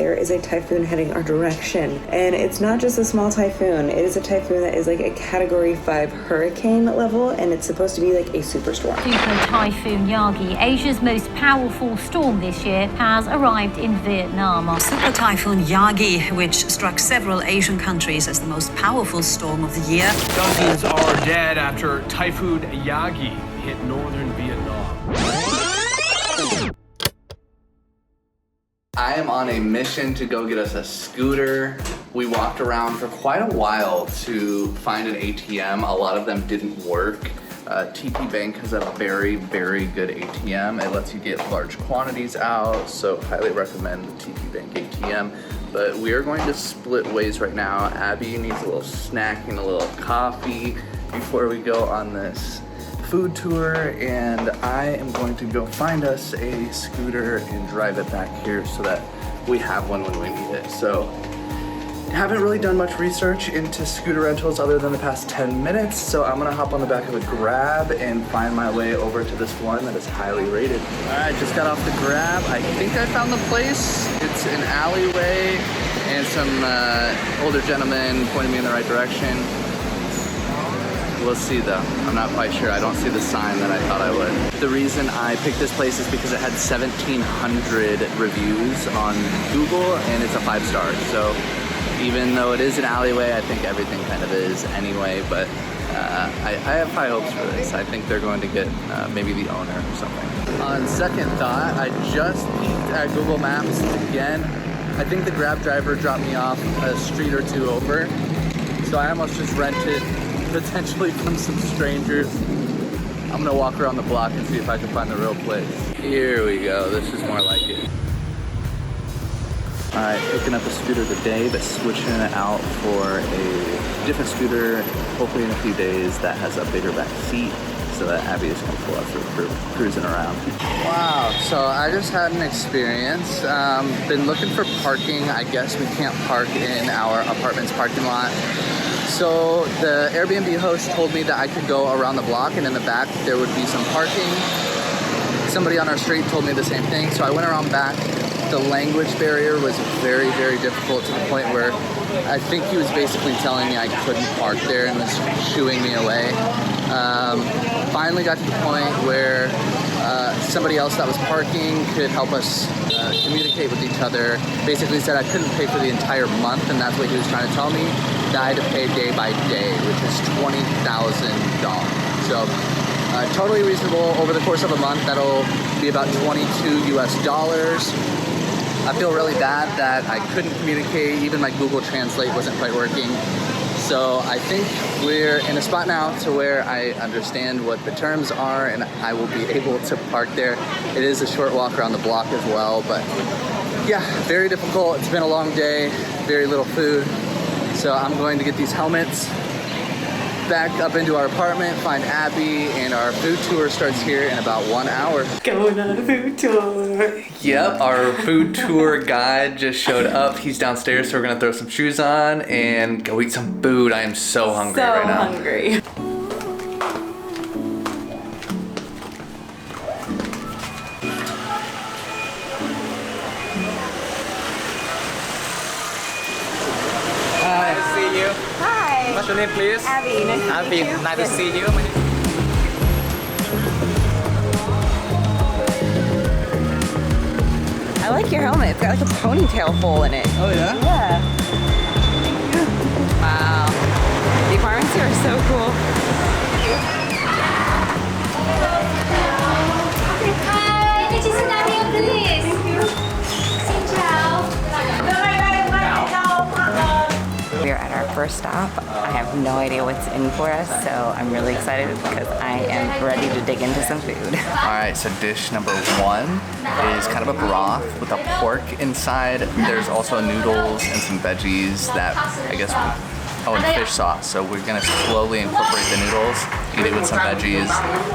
there is a typhoon heading our direction. And it's not just a small typhoon, it is a typhoon that is like a Category 5 hurricane level, and it's supposed to be like a superstorm. Super Typhoon Yagi, Asia's most powerful storm this year, has arrived in Vietnam. Super Typhoon Yagi, which struck several Asian countries as the most powerful storm of the year. Dozens are dead after Typhoon Yagi hit northern Vietnam. I am on a mission to go get us a scooter. We walked around for quite a while to find an ATM. A lot of them didn't work. TP Bank has a very, very good ATM. It lets you get large quantities out, so highly recommend the TP Bank ATM. But we are going to split ways right now. Abby needs a little snack and a little coffee before we go on this food tour, and I am going to go find us a scooter and drive it back here so that we have one when we need it. So haven't really done much research into scooter rentals other than the past 10 minutes, so I'm gonna hop on the back of a Grab and find my way over to this one that is highly rated. All right, just got off the Grab. I think I found the place. It's an alleyway, and some older gentlemen pointed me in the right direction. We'll see though. I'm not quite sure. I don't see the sign that I thought I would. The reason I picked this place is because it had 1,700 reviews on Google, and it's a 5-star. So even though it is an alleyway, I think everything kind of is anyway, but I have high hopes for this. I think they're going to get maybe the owner or something. On second thought, I just peeked at Google Maps again. I think the Grab driver dropped me off a street or two over, so I almost just rented potentially from some strangers. I'm gonna walk around the block and see if I can find the real place. Here we go, this is more like it. All right, picking up a scooter today, but switching it out for a different scooter, hopefully in a few days, that has a bigger back seat so that Abby is comfortable after cruising around. Wow, so I just had an experience. Been looking for parking. I guess we can't park in our apartment's parking lot. So the Airbnb host told me that I could go around the block, and in the back there would be some parking. Somebody on our street told me the same thing, so I went around back. The language barrier was very, very difficult to the point where I think he was basically telling me I couldn't park there and was shooing me away. Finally got to the point where somebody else that was parking could help us communicate with each other. Basically said I couldn't pay for the entire month, and that's what he was trying to tell me. That I had to pay day by day, which is $20,000. So totally reasonable. Over the course of a month, that'll be about $22 US. I feel really bad that I couldn't communicate. Even my Google Translate wasn't quite working. So I think we're in a spot now to where I understand what the terms are, and I will be able to park there. It is a short walk around the block as well, but yeah, very difficult. It's been a long day, very little food. So I'm going to get these helmets, back up into our apartment, find Abby, and our food tour starts here in about 1 hour. Going on a food tour. Yep, our food tour guide just showed up. He's downstairs, so we're gonna throw some shoes on and go eat some food. I am so hungry right now. So hungry. Nice to see you. Hi. What's your name, please? Abby. Abby, nice to see you. I like your helmet. It's got like a ponytail hole in it. Oh yeah? Yeah. Wow. The apartments here are so cool. Hi, could you sit down here, please? Xin chào. We are at our first stop. I have no idea what's in for us, so I'm really excited because I am ready to dig into some food. All right, so dish number 1 is kind of a broth with a pork inside. There's also noodles and some veggies that I guess, and fish sauce. So we're gonna slowly incorporate the noodles, eat it with some veggies.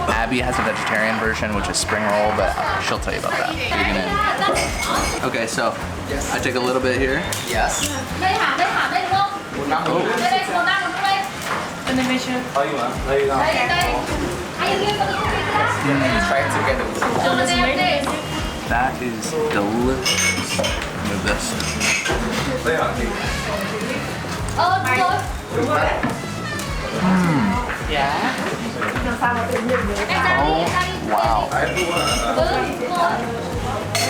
Abby has a vegetarian version, which is spring roll, but she'll tell you about that. Digging in. Okay, so I take a little bit here. Yes. Try it together. That is delicious. remove this. Wow.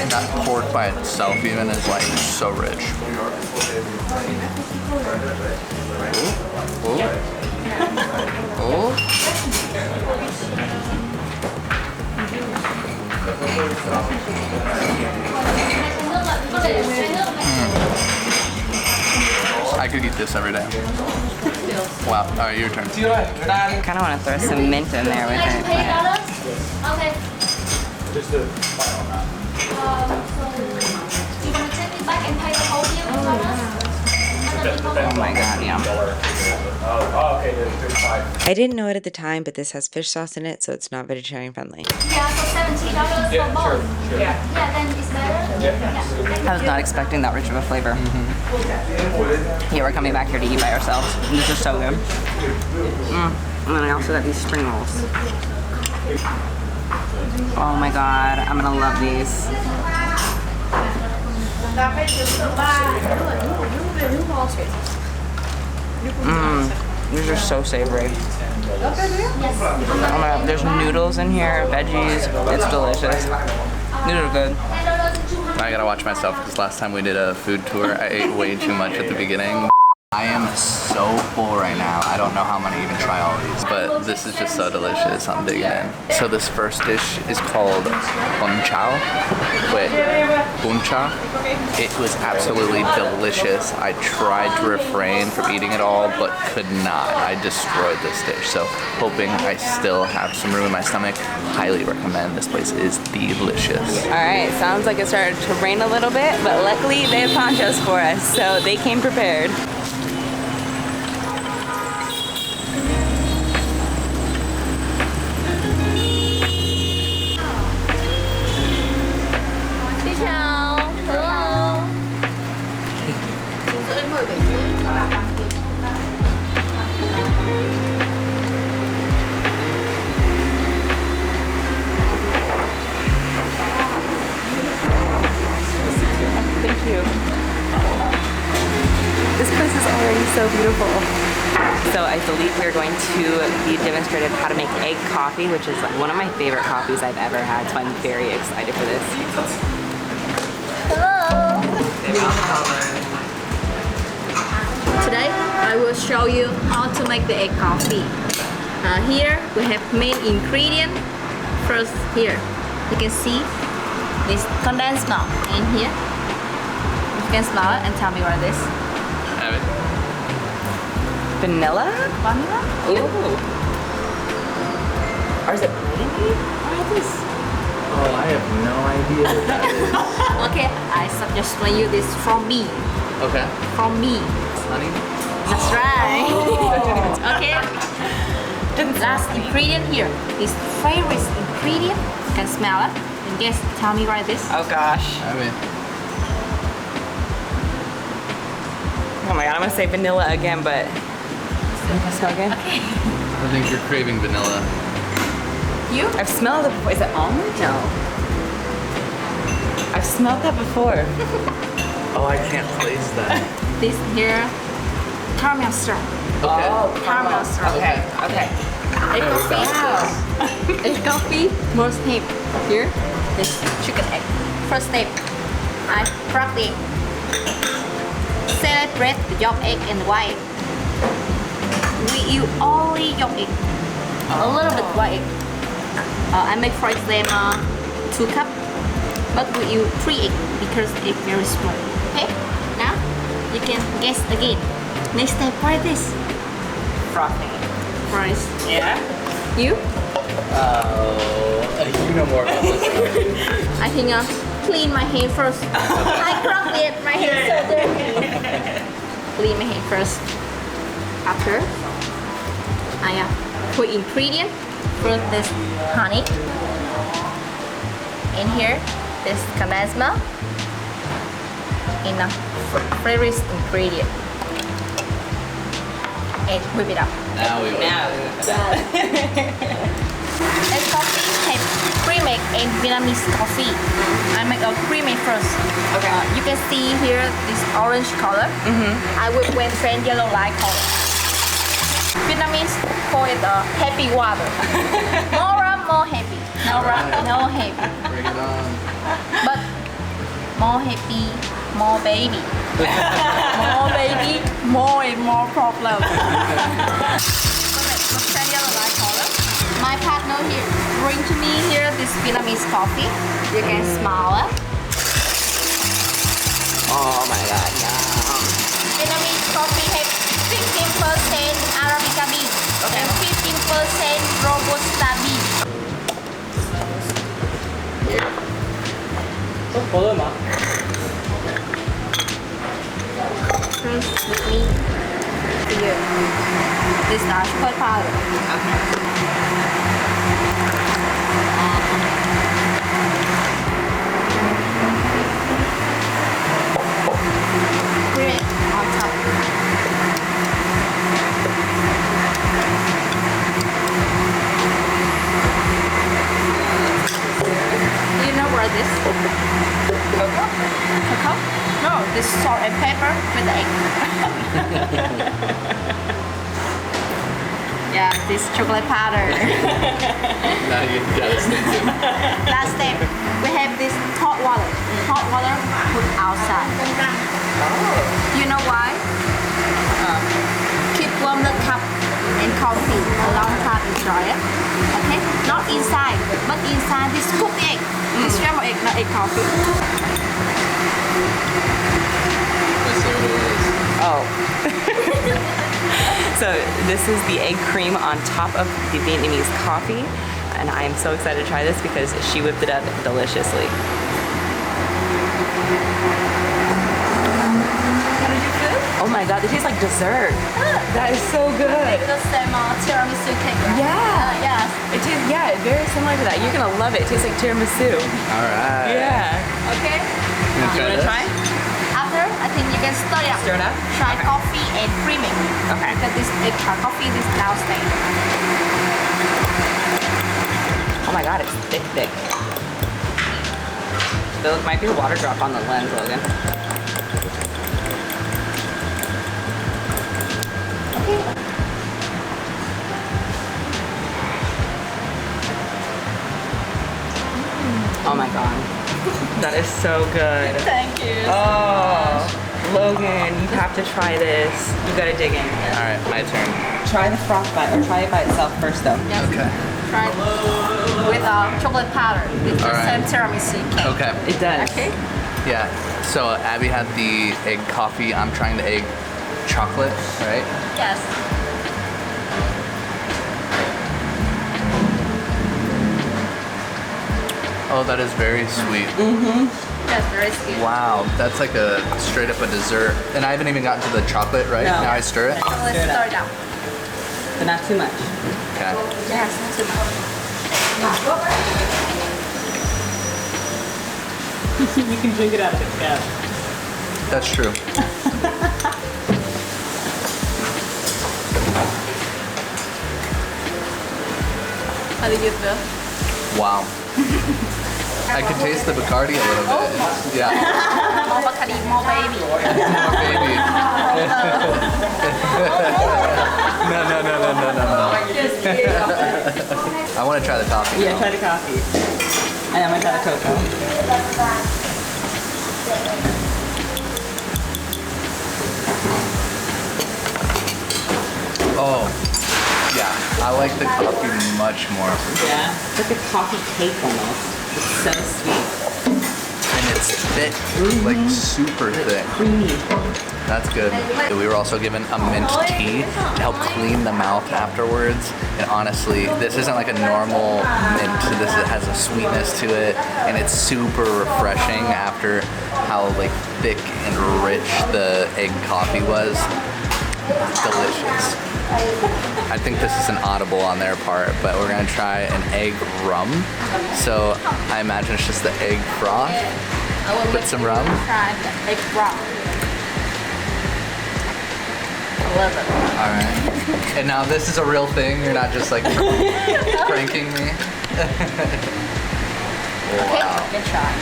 That pork by itself even is like so rich. I could eat this every day. Wow. All right, your turn. I kind of want to throw some mint in there with it. Okay. Just a You want to take it back and pay the whole bill? Oh my god, yum. Oh, okay, there's 35. I didn't know it at the time, but this has fish sauce in it, so it's not vegetarian friendly. Yeah, so $70 Yeah, for both. sure. Yeah, then it's better. Yeah. I was not expecting that rich of a flavor. Yeah, we're coming back here to eat by ourselves. This is so good. And then I also got these spring rolls. Oh my god, I'm gonna love these. These are so savory. Oh my god, there's noodles in here, veggies. It's delicious. These are good. I gotta watch myself because last time we did a food tour, I ate way too much at the beginning. I am so full right now. I don't know how I'm gonna even try all of these, but this is just so delicious. I'm digging in. So this first dish is called bunchao. Buncha. It was absolutely delicious. I tried to refrain from eating it all, but could not. I destroyed this dish. So hoping I still have some room in my stomach. Highly recommend. This place is delicious. All right, sounds like it started to rain a little bit, but luckily they have ponchos for us, so they came prepared. So beautiful. So I believe we're going to be demonstrated how to make egg coffee, which is one of my favorite coffees I've ever had, so I'm very excited for this. Hello. Today I will show you how to make the egg coffee. Here we have main ingredient. First here you can see this condensed milk in here. You can smell it and tell me what it is. Have it. Vanilla? Vanilla? Ooh. Or is it brandy? What is this? Oh, I have no idea what that is. Okay, I suggest for you this from me. Okay. From me. Honey? That's right. Okay. Last ingredient here. This favorite ingredient. You can smell it. And guess, tell me what it is. Oh gosh. Have it. Oh my god, I'm gonna say vanilla again, but can I smell again? Okay. I think you're craving vanilla. You? I've smelled it before. Is it almond? No. I've smelled that before. Oh, I can't place that. This here, caramel syrup. Okay. Oh, Caramel syrup. Okay, okay. Egg coffee. Egg coffee. More step. Here, this chicken egg. First step, I crack the egg. Separate the yolk egg and the white egg. We use only yolk egg. A little bit white egg. I make for example 2 cups, but we use 3 eggs because it's very small. Okay, now you can guess again. Next step, what is this? Frosting. Fries. Yeah? You? You know more about this. I think clean my hand first. I cracked it. My hand so dirty. Clean my hand first. After, I put ingredient. First this honey. In here, this condensed milk. In a favorite ingredient. And whip it up. Now we will. Egg coffee have cream creamy and Vietnamese coffee. I make a creamy first. Okay. You can see here this orange color. I will went trend yellow light color. Vietnamese call it happy water. More rum, more happy. No rum, no happy. Bring it on. But more happy, more baby. More baby, more and more problem. My partner here bring to me here this Vietnamese coffee. You can smell it. Oh my god, no. Vietnamese coffee has 15% Arabica bean and 15% Robusta bean. Follow ma. With me here. This is chocolate powder. Put it on top. Do you know what this? Cocoa? Cocoa? No, this is salt and pepper with egg. Yeah, this chocolate powder. Now you gotta stick to. Last step, we have this hot water. Hot water put outside. You know why? Keep warm the cup and coffee a long time in dryer. Okay? Not inside, but inside this cooked egg. This scrambled egg, not egg coffee. Oh. So this is the egg cream on top of the Vietnamese coffee, and I am so excited to try this because she whipped it up deliciously. Oh my god, it tastes like dessert. That is so good. Make the same tiramisu cake. Yeah. Yes. It tastes, yeah, very similar to that. You're gonna love it. It tastes like tiramisu. All right. Yeah. Okay. You You wanna this? try? After, I think you can stir it up. Stir it up? Try coffee and creaming. Okay. Because this coffee is now staying. Oh my god, it's thick, thick. There might be a water drop on the lens, Logan. Oh my god. That is so good. Thank you. Oh, Logan, you have to try this. You gotta dig in. All right, my turn. Try the frostbite, or try it by itself first though. Yes. Okay. Try it with chocolate powder. It's All the right. same tiramisu cake. Okay. It does. Okay. Yeah. So Abby had the egg coffee. I'm trying the egg chocolate, right? Yes. Oh, that is very sweet. That's very sweet. Wow, that's like a straight up a dessert. And I haven't even gotten to the chocolate, right? No. Now I stir it. So let's stir it up. But not too much. Okay. Yes, not too much. You can drink it out of the cup. That's true. How do you feel? Wow. I can taste the Bacardi a little bit. Yeah. More Bacardi, more baby. More baby. No. I want to try the coffee. Yeah, now. try the coffee. And I'm gonna try the cocoa. Oh, yeah. I like the coffee much more. Yeah. It's like a coffee cake almost. It's so sweet. And it's thick, like super thick. Creamy. That's good. We were also given a mint tea to help clean the mouth afterwards. And honestly, this isn't like a normal mint. This has a sweetness to it, and it's super refreshing after how like thick and rich the egg coffee was. Delicious. I think this is an audible on their part, but we're gonna try an egg rum. So I imagine it's just the egg froth with some rum. Try the egg broth. I love it. All right. And now this is a real thing. You're not just like pranking me. Okay, good shot.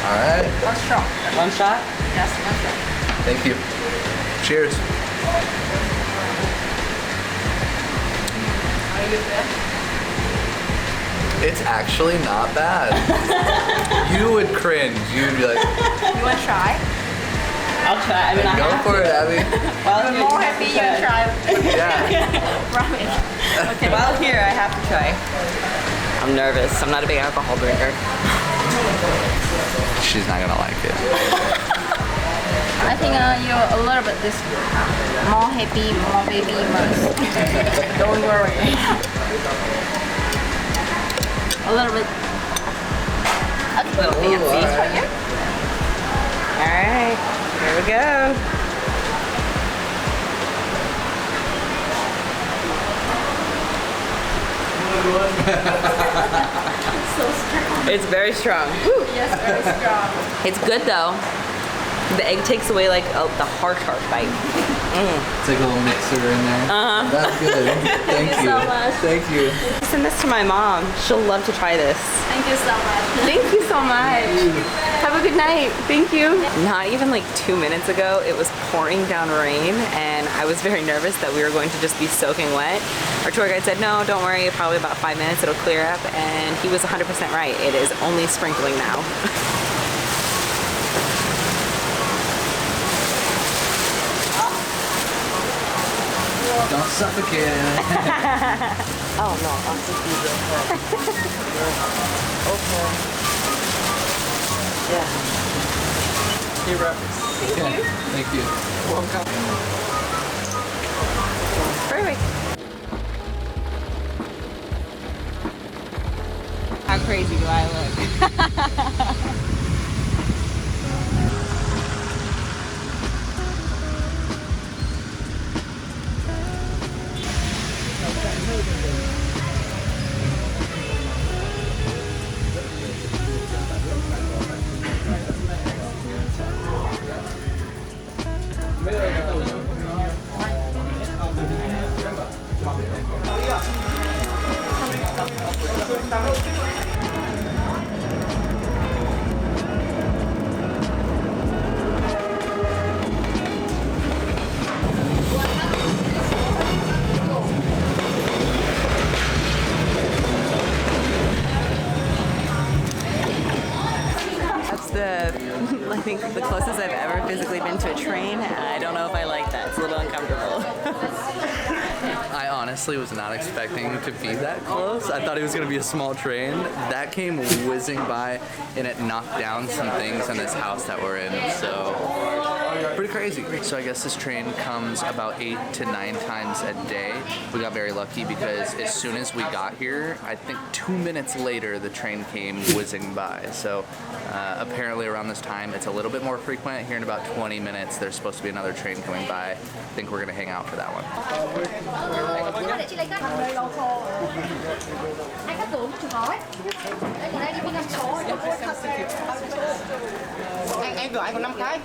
All right. One shot. One shot? Yes, one shot. Thank you. Cheers. It's actually not bad. You would cringe. You'd be like, You want to try? I'll try. I mean, I go have for to. it, Abby. While I'm here, more happy you try Yeah. ramen. Okay, while here, I have to try. I'm nervous. I'm not a big alcohol drinker. She's not gonna like it. I think you're a little bit this more happy, more baby most. Don't worry. A little bit. A little fancy for you. All right, here we go. So strong. It's very strong. Woo. Yes, very strong. It's good though. The egg takes away like the harsh bite. It's like a little mixer in there. That's good. Thank you. so much. Thank you. Send this to my mom. She'll love to try this. Thank you so much. Thank you so much. Have a good night. Thank you. Not even like 2 minutes ago, it was pouring down rain and I was very nervous that we were going to just be soaking wet. Our tour guide said, no, don't worry, probably about 5 minutes, it'll clear up. And he was 100% right. It is only sprinkling now. Don't suffocate. Oh no, I'll just be real quick. Okay. Yeah. Hey, Rob. Thank you. Welcome. Perfect. How crazy do I look? I think the closest I've ever physically been to a train, and I don't know if I like that. It's a little uncomfortable. I honestly was not expecting to be that close. I thought it was going to be a small train. That came whizzing by and it knocked down some things in this house that we're in. So pretty crazy. So I guess this train comes about 8 to 9 times a day. We got very lucky because as soon as we got here, I think 2 minutes later, the train came whizzing by. So apparently around this time, it's a little bit more frequent. Here in about 20 minutes, there's supposed to be another train coming by. I think we're gonna hang out for that one. Để chị lấy cắt người lô khô. Hai cắt tưởng chừng nói. Đây ở đây đi 5 số rồi. Em gọi còn 5 cái.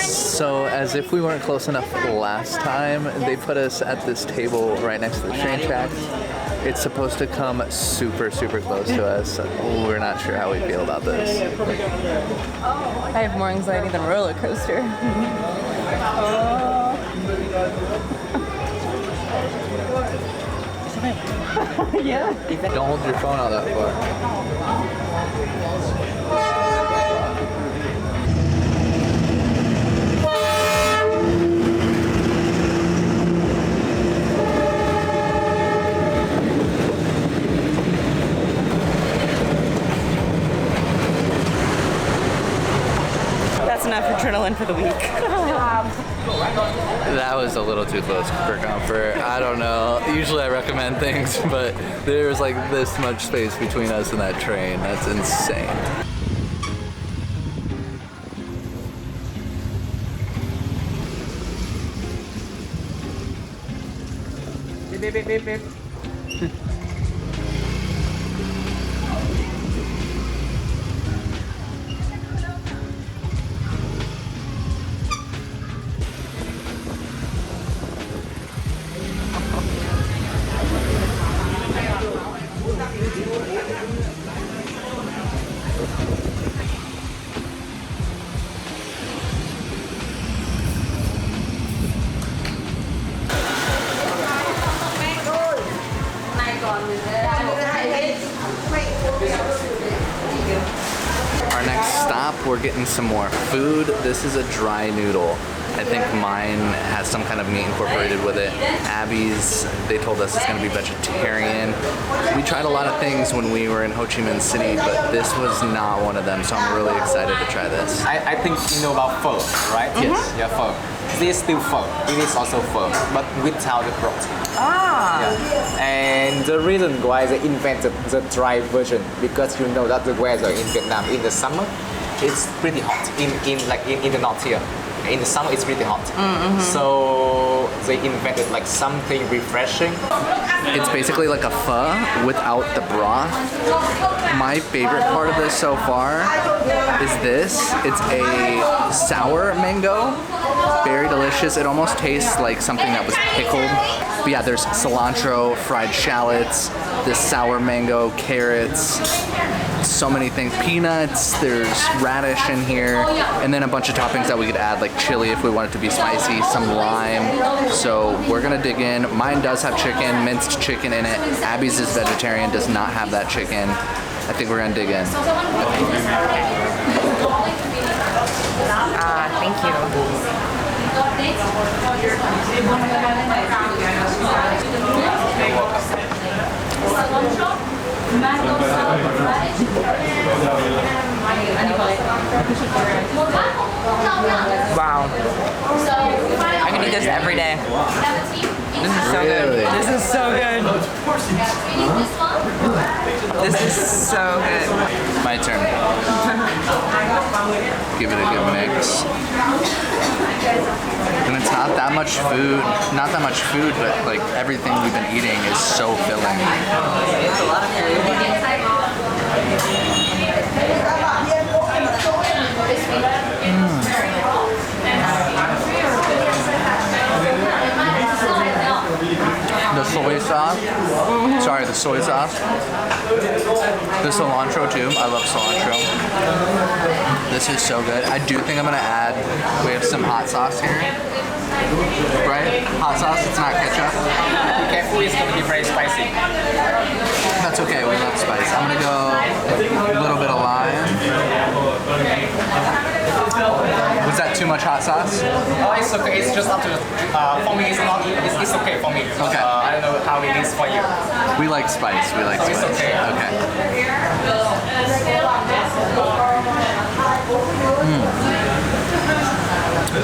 So as if we weren't close enough last time, they put us at this table right next to the train tracks. It's supposed to come super, super close to us. We're not sure how we feel about this. I have more anxiety than a roller coaster. Yeah. Don't hold your phone out that far. That's enough adrenaline for the week. That was a little too close for comfort. I don't know. Usually I recommend things, but there was like this much space between us and that train. That's insane. Beep, beep, beep, beep. we're getting some more food. This is a dry noodle. I think mine has some kind of meat incorporated with it. Abby's, they told us it's gonna be vegetarian. We tried a lot of things when we were in Ho Chi Minh City, but this was not one of them, so I'm really excited to try this. I think you know about pho, right? Yes. Yeah, pho. This is still pho. It is also pho, but without the broth. Ah. Yeah. And the reason why they invented the dry version, because you know that the weather in Vietnam in the summer, it's pretty hot. In the north here. In the summer, it's really hot. So they invented like something refreshing. It's basically like a pho without the broth. My favorite part of this so far is this. It's a sour mango. Very delicious. It almost tastes like something that was pickled. But yeah, there's cilantro, fried shallots, this sour mango, carrots, so many things. Peanuts, there's radish in here, and then a bunch of toppings that we could add, like chili if we want it to be spicy, some lime. So we're gonna dig in. Mine does have chicken, minced chicken in it. Abby's is vegetarian, does not have that chicken. I think we're gonna dig in. Thank you. Wow. I can eat this every day. This is so good. This is so good. This is so good. My turn. Give it a good mix. And it's not that much food, but like everything we've been eating is so filling. It's a lot of The soy sauce. Sorry, the soy sauce. The cilantro too. I love cilantro. This is so good. I do think I'm gonna add, we have some hot sauce here. Right? Hot sauce, it's not ketchup. Be careful, it's gonna be very spicy. That's okay, we love spice. I'm gonna go a little bit of lime. Was that too much hot sauce? Oh, it's okay. It's just up to for me. It's not. It's okay for me. Okay. I don't know how it is for you. We like spice. We like spice. It's okay. Okay.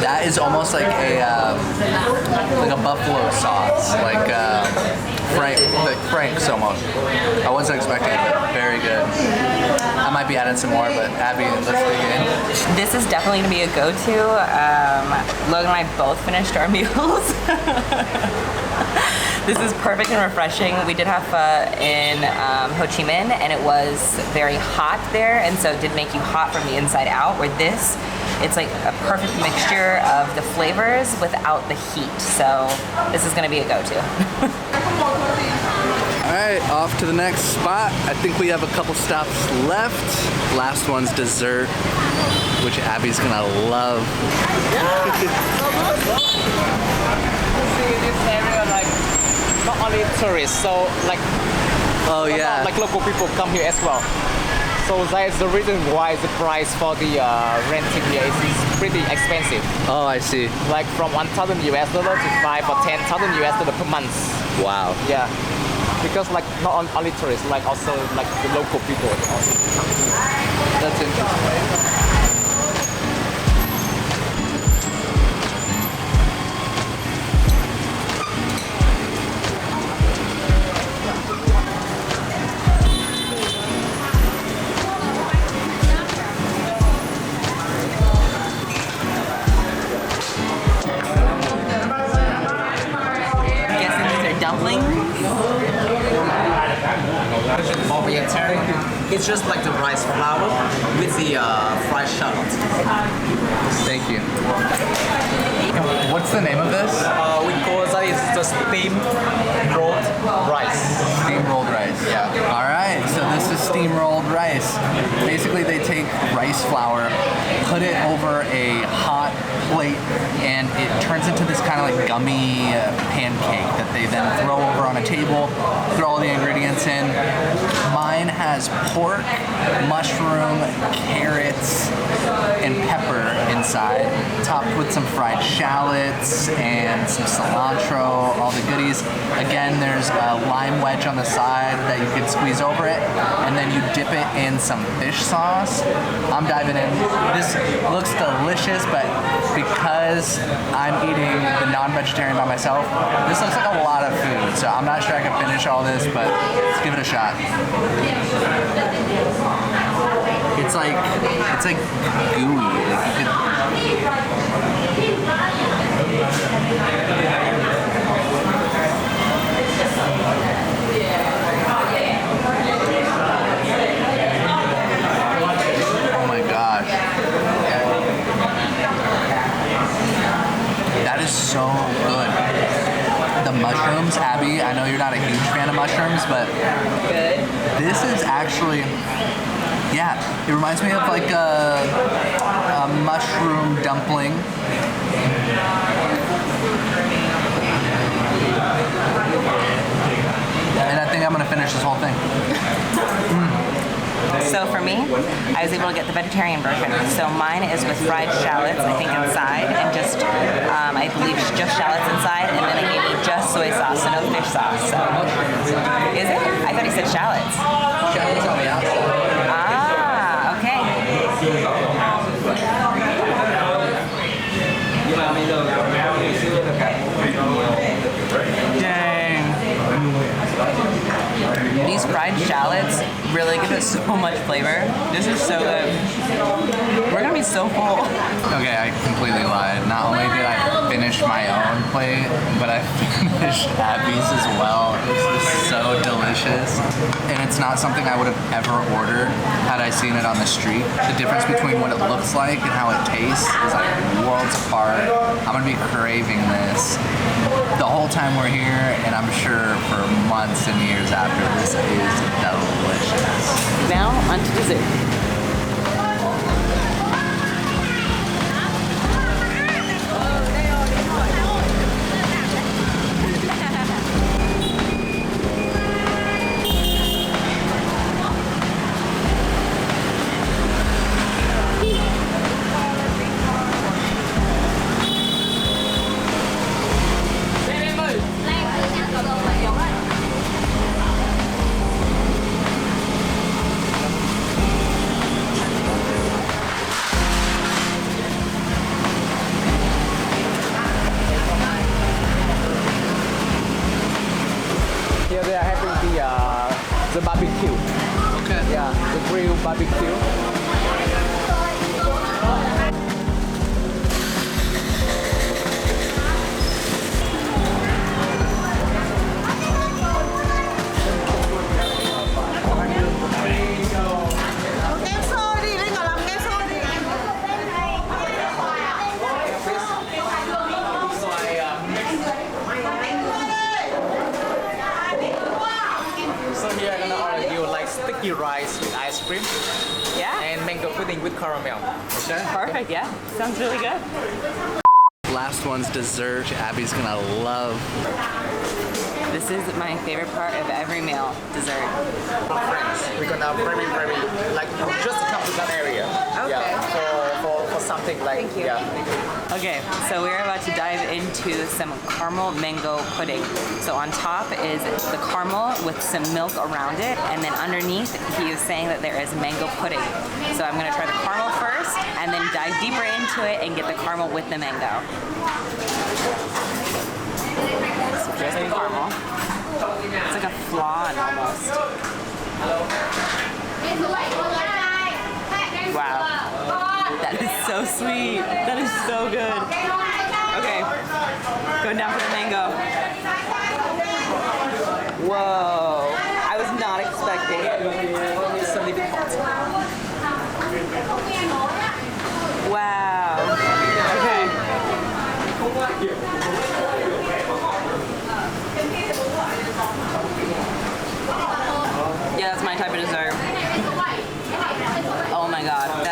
That is almost like a buffalo sauce, like Frank's almost. I wasn't expecting it, but very good. I might be adding some more, but Abby, let's dig in. This is definitely gonna be a go-to. Logan and I both finished our meals. This is perfect and refreshing. We did have pho in Ho Chi Minh, and it was very hot there, and so it did make you hot from the inside out. Where this, it's like a perfect mixture of the flavors without the heat. So this is gonna be a go-to. All right, off to the next spot. I think we have a couple stops left. Last one's dessert, which Abby's gonna love. Not only tourists, so like like local people come here as well. So that's the reason why the price for the renting here is pretty expensive. Oh, I see. Like from $1,000 US to $5,000 or $10,000 US per month. Wow. Yeah. Because like not only tourists, like also like the local people also come. That's interesting. It's just like the rice flour with the fried shallot. Thank you. What's the name of this? We call that is the steamed rolled rice. Steam rolled rice. Yeah. All right, so this is steam rolled rice. Basically, they take take rice flour, put it over a hot plate, and it turns into this kind of like gummy pancake that they then throw over on a table, throw all the ingredients in. Mine has pork, mushroom, carrots, and pepper inside, topped with some fried shallots and some cilantro, all the goodies. Again, there's a lime wedge on the side that you can squeeze over it, and then you dip it in some fish sauce. I'm diving in. This looks delicious, but because I'm eating the non-vegetarian by myself, this looks like a lot of food, so I'm not sure I can finish all this, but let's give it a shot. It's like gooey. Like you oh my gosh. That is so good. The mushrooms, Abby, I know you're not a huge fan of mushrooms, but this is actually, yeah, it reminds me of like a mushroom dumpling. And I think I'm gonna finish this whole thing. So for me, I was able to get the vegetarian version. So mine is with fried shallots, I think, inside, and just, I believe, just shallots inside, and then they gave me just soy sauce, so no fish sauce. So, is it? I thought he said shallots. Shallots on the outside. Ah, okay. Dang. These fried shallots really give it so much flavor. This is so good. We're gonna be so full. Okay, I completely lied. Not only did I finish my own plate, but I finished Abby's as well. This is so delicious. And it's not something I would have ever ordered had I seen it on the street. The difference between what it looks like and how it tastes is like worlds apart. I'm gonna be craving this the whole time we're here, and I'm sure for months and years after. This is delicious. Now, on to dessert. Here they are having the barbecue. Okay. Yeah, the grilled barbecue. So here I'm gonna order you like sticky rice with ice cream. Yeah. And mango pudding with caramel. Okay. Perfect, yeah. Sounds really good. Last one's dessert. Abby's gonna love. This is my favorite part of every meal, dessert. Friends, we're gonna very like just come to that area. Okay. Yeah, for something like Okay, so we're about to dive into some caramel mango pudding. So on top is the caramel with some milk around it, and then underneath he is saying that there is mango pudding. So I'm gonna try the caramel first, and then dive deeper into it and get the caramel with the mango. So just the caramel. It's like a flan almost. Wow. That is so sweet. That is so good. Okay. Going down for the mango. Whoa. I was not expecting it. It's a little bit hot. Wow. Okay. Yeah, that's my type of dessert. Oh my god.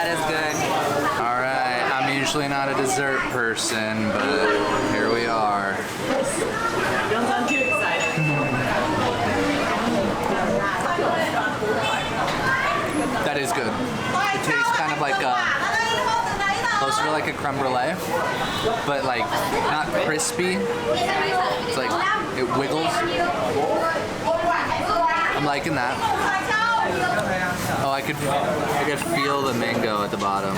usually not a dessert person, but here we are. Don't sound too excited. That is good. It tastes kind of like closer to like a creme brulee, but like not crispy. It's like it wiggles. I'm liking that. Oh, I could feel the mango at the bottom.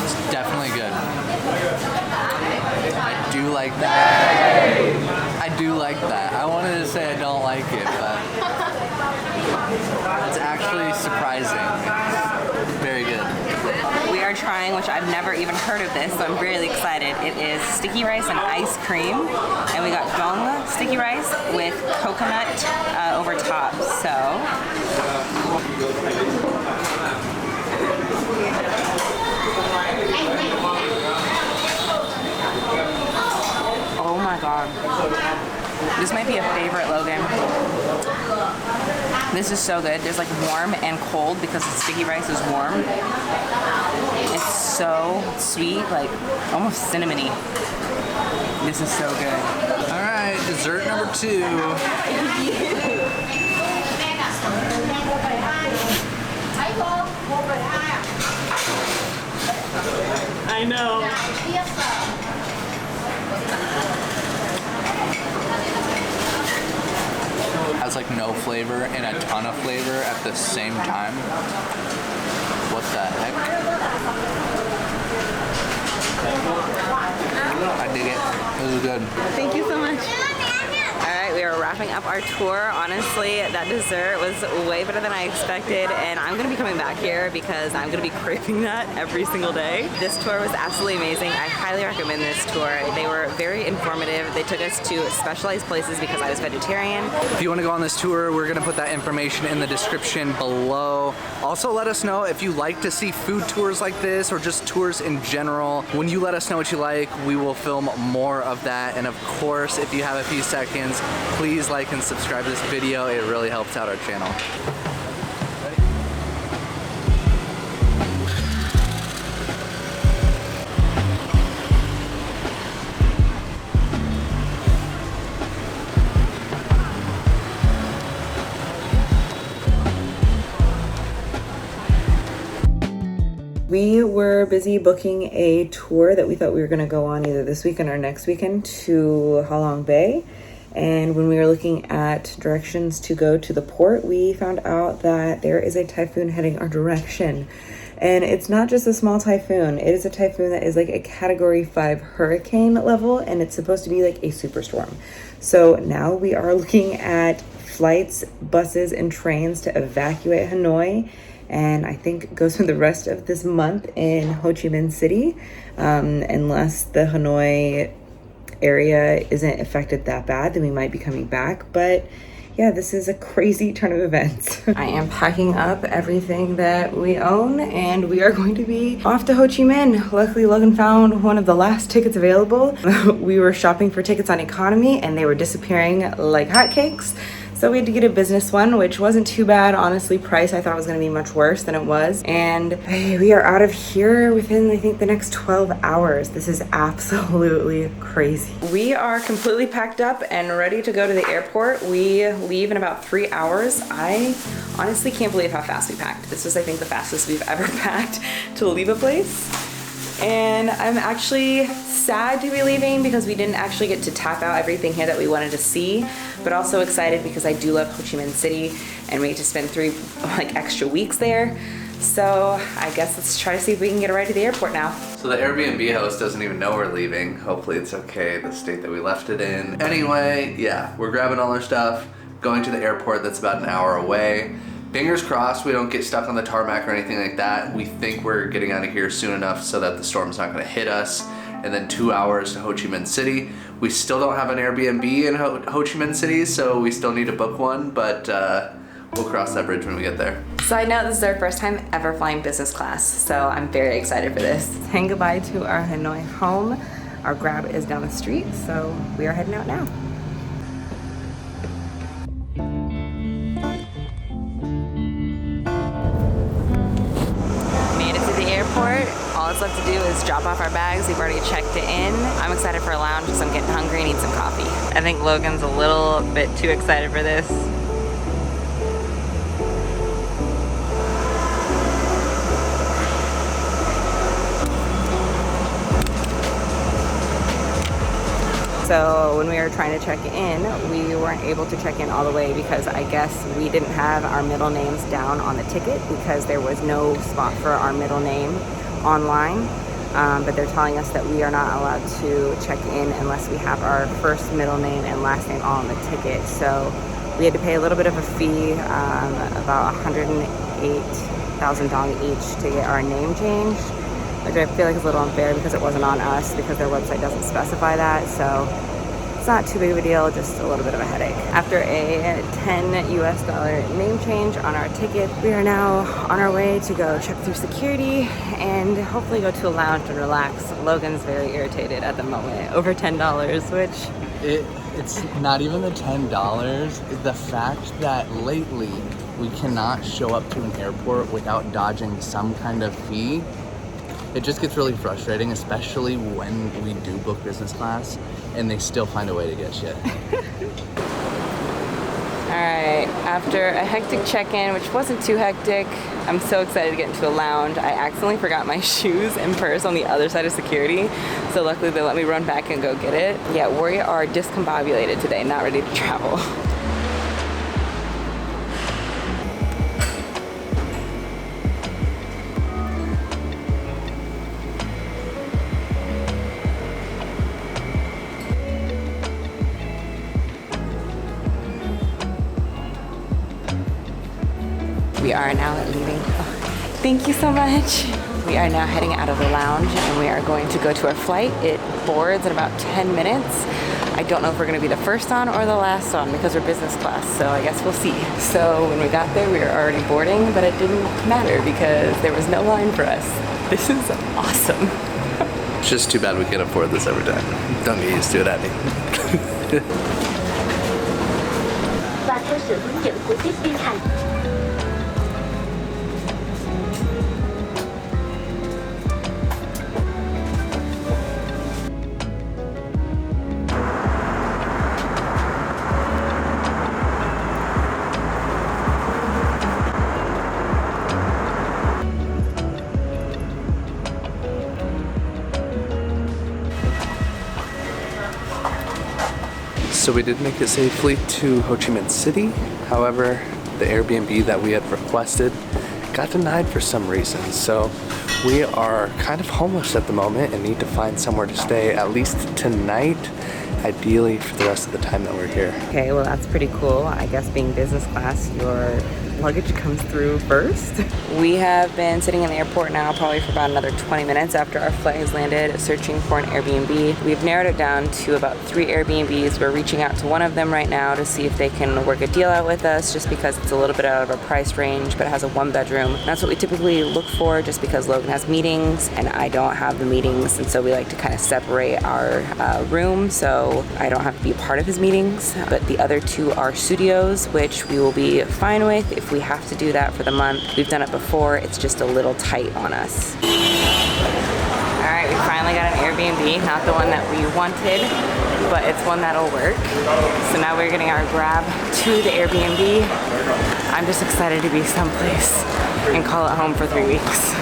It's definitely good. I do like that. I do like that. I wanted to say I don't like it, but it's actually surprising. Very good. We are trying, which I've never even heard of this, so I'm really excited. It is sticky rice and ice cream, and we got gong sticky rice with coconut over top. So, oh my god, this might be a favorite, Logan. This is so good. There's like warm and cold because the sticky rice is warm. It's so sweet, like almost cinnamony. This is so good. All right, dessert number 2. I know. Has like no flavor and a ton of flavor at the same time. What the heck? I dig it. This is good. Thank you so much. Alright, we are wrapping up our tour. Honestly, that dessert was way better than I expected, and I'm going to be coming back here because I'm going to be craving that every single day. This tour was absolutely amazing. I highly recommend this tour. They were very informative. They took us to specialized places because I was vegetarian. If you want to go on this tour, we're going to put that information in the description below. Also, let us know if you like to see food tours like this or just tours in general. When you let us know what you like, we will film more of that. And of course, if you have a few seconds, please like and subscribe to this video. It really helps out our channel. We were busy booking a tour that we thought we were going to go on either this weekend or next weekend to Halong Bay. And when we were looking at directions to go to the port, we found out that there is a typhoon heading our direction. And it's not just a small typhoon. It is a typhoon that is like a Category 5 hurricane level, and it's supposed to be like a superstorm. So now we are looking at flights, buses, and trains to evacuate Hanoi. And I think goes for the rest of this month in Ho Chi Minh City, unless the Hanoi area isn't affected that bad, then we might be coming back. But yeah, this is a crazy turn of events. I am packing up everything that we own, and we are going to be off to Ho Chi Minh. Luckily, Logan found one of the last tickets available. We were shopping for tickets on economy, and they were disappearing like hotcakes. So we had to get a business one, which wasn't too bad. Honestly, price I thought was going to be much worse than it was. And we are out of here within, I think, the next 12 hours. This is absolutely crazy. We are completely packed up and ready to go to the airport. We leave in about 3 hours. I honestly can't believe how fast we packed. This was, I think, the fastest we've ever packed to leave a place. And I'm actually sad to be leaving because we didn't actually get to tap out everything here that we wanted to see, but also excited because I do love Ho Chi Minh City and we get to spend 3 extra weeks there. So I guess let's try to see if we can get a ride to the airport now. So the Airbnb host doesn't even know we're leaving. Hopefully it's okay, the state that we left it in. Anyway, yeah, we're grabbing all our stuff, going to the airport that's about an hour away. Fingers crossed we don't get stuck on the tarmac or anything like that. We think we're getting out of here soon enough so that the storm's not gonna hit us. And then 2 hours to Ho Chi Minh City. We still don't have an Airbnb in Ho Chi Minh City, so we still need to book one, but we'll cross that bridge when we get there. Side note, this is our first time ever flying business class, so I'm very excited for this. Saying goodbye to our Hanoi home. Our Grab is down the street, so we are heading out now. Made it to the airport. All it's left to do is drop off our bags. We've already checked it in. I'm excited for a lounge because I'm getting hungry and need some coffee. I think Logan's a little bit too excited for this. So when we were trying to check in, we weren't able to check in all the way because I guess we didn't have our middle names down on the ticket because there was no spot for our middle name online. But they're telling us that we are not allowed to check in unless we have our first, middle name, and last name all on the ticket. So we had to pay a little bit of a fee, about 108,000 dong each to get our name changed, which I feel like is a little unfair because it wasn't on us because their website doesn't specify that. So it's not too big of a deal, just a little bit of a headache. After a $10 US name change on our ticket, we are now on our way to go check through security and hopefully go to a lounge and relax. Logan's very irritated at the moment over $10, which it's not even the $10. The fact that lately we cannot show up to an airport without dodging some kind of fee. It just gets really frustrating, especially when we do book business class and they still find a way to get shit. All right, after a hectic check-in, which wasn't too hectic, I'm so excited to get into a lounge. I accidentally forgot my shoes and purse on the other side of security, so luckily they let me run back and go get it. Yeah, we are discombobulated today, not ready to travel. We are now leaving. Oh, thank you so much. We are now heading out of the lounge and we are going to go to our flight. It boards in about 10 minutes. I don't know if we're gonna be the first on or the last on because we're business class, so I guess we'll see. So when we got there, we were already boarding, but it didn't matter because there was no line for us. This is awesome. It's just too bad we can't afford this every time. Don't get used to it, Abby. Và theo sự hướng dẫn của tiếp viên hành. So we did make it safely to Ho Chi Minh City. However, the Airbnb that we had requested got denied for some reason. So we are kind of homeless at the moment and need to find somewhere to stay at least tonight, ideally for the rest of the time that we're here. Okay, well that's pretty cool. I guess being business class, your luggage comes through first. We have been sitting in the airport now probably for about another 20 minutes after our flight has landed, searching for an Airbnb. We've narrowed it down to about 3 Airbnbs. We're reaching out to one of them right now to see if they can work a deal out with us, just because it's a little bit out of our price range, but it has a 1-bedroom. That's what we typically look for, just because Logan has meetings and I don't have the meetings, and so we like to kind of separate our room so I don't have to be a part of his meetings. But the other 2 are studios, which we will be fine with if we have to do that for the month. We've done it before, it's just a little tight on us. All right, we finally got an Airbnb, not the one that we wanted, but it's one that'll work. So now we're getting our Grab to the Airbnb. I'm just excited to be someplace and call it home for 3 weeks.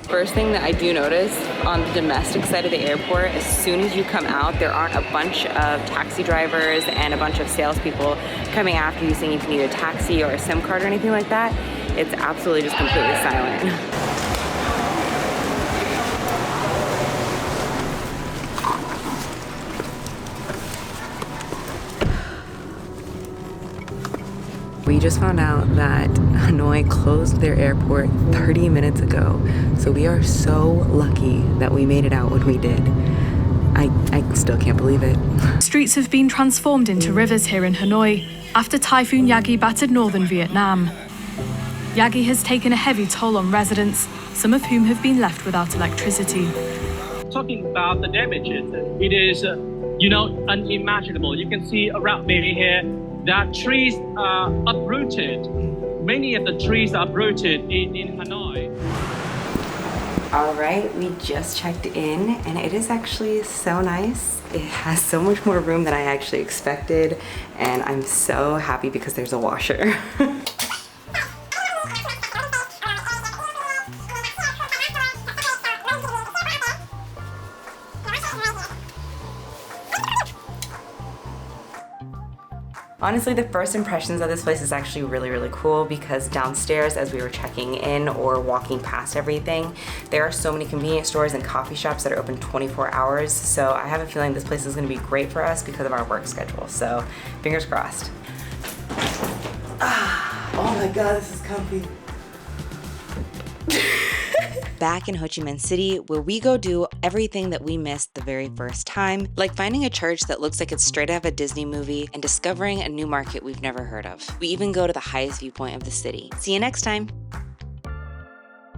First thing that I do notice on the domestic side of the airport, as soon as you come out, there aren't a bunch of taxi drivers and a bunch of salespeople coming after you saying if you need a taxi or a SIM card or anything like that. It's absolutely just completely silent. We just found out that Hanoi closed their airport 30 minutes ago. So we are so lucky that we made it out when we did. I still can't believe it. Streets have been transformed into rivers here in Hanoi after Typhoon Yagi battered northern Vietnam. Yagi has taken a heavy toll on residents, some of whom have been left without electricity. talking about the damages, it is, unimaginable. You can see around me here that trees are uprooted. Many of the trees are uprooted in Hanoi. All right, we just checked in and it is actually so nice. It has so much more room than I actually expected, and I'm so happy because there's a washer. Honestly, the first impressions of this place is actually really cool because downstairs as we were checking in or walking past everything, there are so many convenience stores and coffee shops that are open 24 hours. So I have a feeling this place is gonna be great for us because of our work schedule. So fingers crossed. Oh my God, this is comfy. Back in Ho Chi Minh City, where we go do everything that we missed the very first time, like finding a church that looks like it's straight out of a Disney movie and discovering a new market we've never heard of. We even go to the highest viewpoint of the city. See you next time.